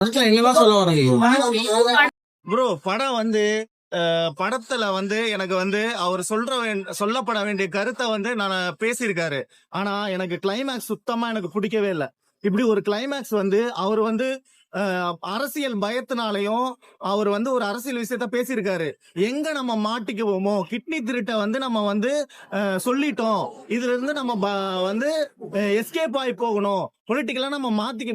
என்னதான் சொல்ல வரீங்க ப்ரோ? படம் வந்து படத்துல வந்து எனக்கு வந்து அவர் சொல்லப்பட வேண்டிய கருத்தை வந்து நான் பேசியிருக்காரு. ஆனா எனக்கு கிளைமேக்ஸ் சுத்தமா எனக்கு பிடிக்கவே இல்லை. இப்படி ஒரு கிளைமேக்ஸ் வந்து அவர் வந்து அரசியல் பயத்தினாலையும் அவர் வந்து ஒரு அரசியல் விஷயத்த பேசியிருக்காரு. எங்க நம்ம மாட்டிக்குவோமோ, கிட்னி திருட்ட வந்து நம்ம வந்து சொல்லிட்டோம், இதுல இருந்து நம்ம வந்து எஸ்கேப் ஆகி போகணும், பொலிட்டிக்கலா நம்ம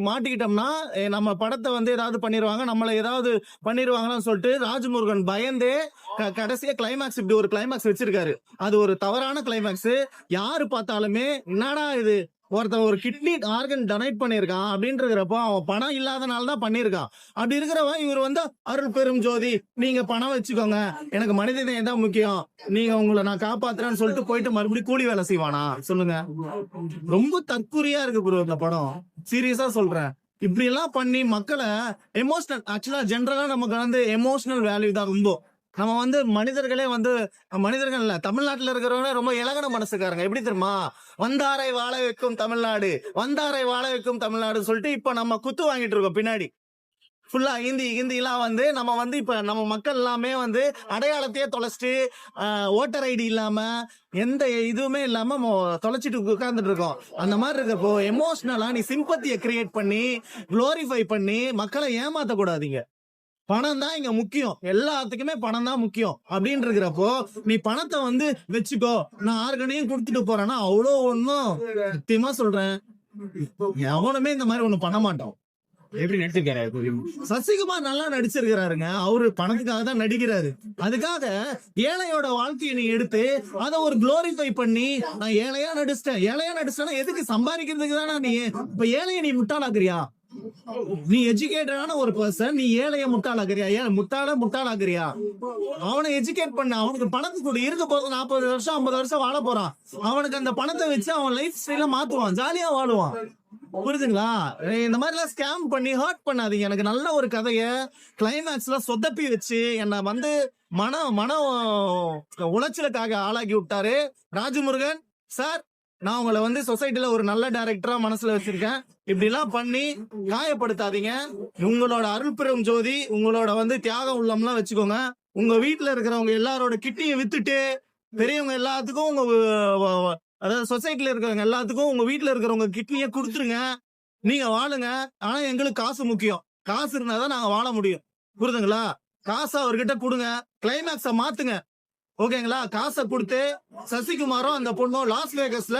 மாட்டிக்கிட்டோம்னா நம்ம படத்தை வந்து ஏதாவது பண்ணிடுவாங்க, நம்மளை ஏதாவது பண்ணிடுவாங்கன்னு சொல்லிட்டு ராஜமுருகன் பயந்தே கடைசியா கிளைமேக்ஸ் இப்படி ஒரு கிளைமேக்ஸ் வச்சிருக்காரு. அது ஒரு தவறான கிளைமேக்ஸ். யாரு பார்த்தாலுமே என்னடா இது, ஒருத்தன் ஒரு கிட்னி ஆர்கன் டொனேட் பண்ணியிருக்கான் அப்படின்றப்போ அவன் பணம் இல்லாதனால தான் பண்ணியிருக்கான். அப்படி இருக்கிறவன் இவர் வந்து அருள் பெரும் ஜோதி, நீங்க பணம் வச்சுக்கோங்க, எனக்கு மனிதநேயம் தான் முக்கியம், நீங்க உங்களை நான் காப்பாத்துறேன்னு சொல்லிட்டு போயிட்டு மறுபடியும் கூலி வேலை செய்வானா சொல்லுங்க? ரொம்ப தற்குறியா இருக்கு ப்ரோ இந்த படம். சீரியஸா சொல்றேன். இப்படி எல்லாம் பண்ணி மக்களை எமோஷனல், ஆக்சுவலா ஜென்ரலா நமக்கு வந்து எமோஷனல் வேல்யூ தான் ரொம்ப. நம்ம வந்து மனிதர்களே வந்து மனிதர்கள் இல்ல, தமிழ்நாட்டுல இருக்கிறவங்க ரொம்ப இலகன மனசுக்காரங்க. எப்படி தெரியுமா? வந்தாரை வாழ வைக்கும் தமிழ்நாடு, வந்தாரை வாழ வைக்கும் தமிழ்நாடு சொல்லிட்டு இப்ப நம்ம குத்து வாங்கிட்டு இருக்கோம் பின்னாடி. ஃபுல்லா ஹிந்தி எல்லாம் வந்து நம்ம வந்து இப்ப நம்ம மக்கள் எல்லாமே வந்து அடையாளத்தையே தொலைச்சிட்டு, ஓட்டர் ஐடி இல்லாம எந்த இதுவுமே இல்லாம தொலைச்சிட்டு உட்கார்ந்துட்டு இருக்கோம். அந்த மாதிரி இருக்கப்போ எமோஷனலா நீ சிம்பத்தியை கிரியேட் பண்ணி குளோரிஃபை பண்ணி மக்களை ஏமாத்த கூடாதீங்க. பணம் தான் இங்க முக்கியம், எல்லாத்துக்குமே பணம் தான் முக்கியம் அப்படின்னு இருக்கிறப்போ நீ பணத்தை வந்து வச்சுக்கோ, நான் ஆர்கனையும் கொடுத்துட்டு போறேன்னா அவ்வளோ ஒன்னும் சத்தியமா சொல்றேன், எவனுமே இந்த மாதிரி ஒண்ணு பண்ண மாட்டோம். எப்படி நடிச்சிருக்காரு? சசிகுமார் நல்லா நடிச்சிருக்கிறாருங்க. அவரு பணத்துக்காக தான் நடிக்கிறாரு. அதுக்காக ஏழையோட வாழ்க்கையை நீ எடுத்து அதை ஒரு குளோரிஃபை பண்ணி நான் ஏழையா நடிச்சிட்டேன்னா எதுக்கு? சம்பாதிக்கிறதுக்கு தானே. நீ இப்ப ஏழைய நீ முட்டாளாக்குறியா? நீ எஜுகேட்டடான ஒரு பர்சன், நீ ஏழைய முட்டாளாக்குறியா? ஏன் முட்டாளாக்குறியா? அவனை எஜுகேட் பண்ண, அவனுக்கு பணத்துக்கு கூட இருக்க போது 40 வருஷம் 50 வருஷம் வாழ போறான். அவனுக்கு அந்த பணத்தை வச்சு அவன் லைஃப் ஸ்டைல மாத்துவான், ஜாலியா வாழுவான். புரியுதுங்களா? இந்த மாதிரி எல்லாம் ஸ்கேம் பண்ணி ஹர்ட் பண்ணாதீங்க. எனக்கு நல்ல ஒரு கதைய கிளைமேக்ஸ்ல சொதப்பி வச்சு என்ன வந்து மன உளைச்சலுக்காக ஆளாக்கி விட்டாரு ராஜமுருகன் சார். நான் உங்களை வந்து சொசைட்டில ஒரு நல்ல டைரக்டரா மனசுல வச்சிருக்கேன். இப்படி எல்லாம் பண்ணி காயப்படுத்தாதீங்க. உங்களோட அருள் பெரும் ஜோதி, உங்களோட வந்து தியாக உள்ளம்லாம் வச்சுக்கோங்க. உங்க வீட்டுல இருக்கிறவங்க எல்லாரோட கிட்னியை வித்துட்டு, பெரியவங்க எல்லாத்துக்கும் உங்க அதாவது சொசைட்டில இருக்கிறவங்க எல்லாத்துக்கும் உங்க வீட்டுல இருக்கிறவங்க கிட்னியை கொடுத்துருங்க, நீங்க வாழுங்க. ஆனா எங்களுக்கு காசு முக்கியம். காசு இருந்தாதான் நாங்க வாழ முடியும். புரியுதுங்களா? காசை அவர்கிட்ட கொடுங்க, கிளைமேக்ஸ மாத்துங்க. ஓகேங்களா? காசை கொடுத்து சசிகுமாரும் அந்த பொண்ணும் லாஸ் வேகஸ்ல